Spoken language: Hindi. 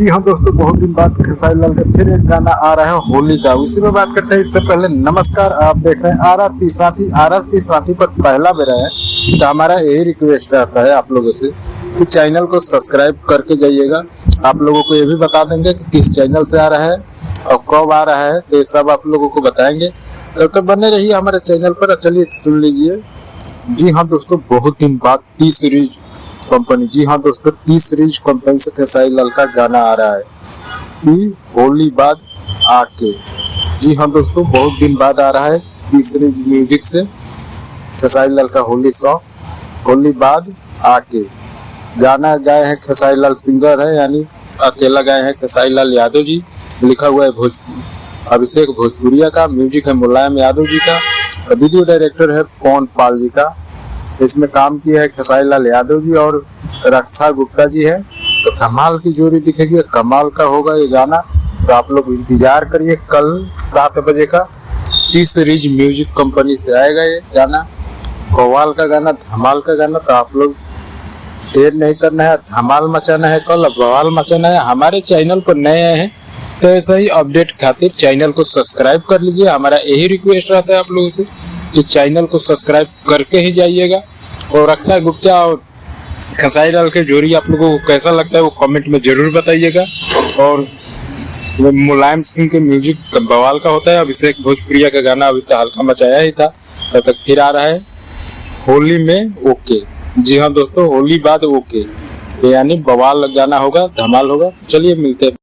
जी हाँ दोस्तों, बहुत दिन बाद खेसारी लाल का फिर एक गाना आ रहा है होली का, उसी में बात करते हैं। इससे पहले नमस्कार, आप देख रहे हैं आरआरपी साथी। आरआरपी साथी पर पहला बेरा है तो हमारा यही रिक्वेस्ट रहता है आप लोगों से कि चैनल को सब्सक्राइब करके जाइएगा। आप लोगों को ये भी बता देंगे कि किस चैनल से आ रहा है और कब आ रहा है, तो ये सब आप लोगों को बताएंगे। तो बने रहिए हमारे चैनल पर। चलिए सुन लीजिए। जी हाँ दोस्तों, बहुत दिन बाद टी सीरीज कंपनी, जी हाँ दोस्तों, टी सीरीज कंपनी से खेसारी लाल का गाना आ रहा है, टी होली बाद आके। जी हाँ दोस्तों, बहुत दिन बाद आ रहा है टी सीरीज म्यूजिक से खेसारी लाल का होली सॉन्ग, होली बाद आके। गाना गाए हैं खेसारी लाल, सिंगर है यानी अकेला गाए हैं खेसारी लाल यादव जी। लिखा हुआ है अभिषेक भोजपुरिया का, म्यूजिक है मुलायम यादव जी का, वीडियो डायरेक्टर है पवन पाल जी का। इसमें काम किया है खेसारी लाल यादव जी और रक्षा गुप्ता जी है। तो कमाल की जोड़ी दिखेगी, कमाल का होगा ये गाना। तो आप लोग इंतजार करिए, कल 7 बजे का टी सीरीज म्यूजिक कंपनी से आएगा ये गाना। कव्वाल का गाना, धमाल का गाना। तो आप लोग देर नहीं करना है, धमाल मचाना है, कल बवाल मचाना है। हमारे चैनल पर नए आए हैं तो ऐसा ही अपडेट खातिर चैनल को सब्सक्राइब कर लीजिए। हमारा यही रिक्वेस्ट रहता है आप लोगों से कि चैनल को सब्सक्राइब करके ही जाइएगा। और रक्षा गुप्ता और खेसारी लाल के जोड़ी आप लोगों को कैसा लगता है वो कमेंट में जरूर बताइएगा। और मुलायम सिंह के म्यूजिक बवाल का होता है। अभिषेक भोजपुरिया का गाना अभी तो हल्का मचाया ही था, तब तक फिर आ रहा है होली में ओके। जी हाँ दोस्तों, होली बाद ओके यानी बवाल गाना होगा, धमाल होगा। चलिए मिलते हैं।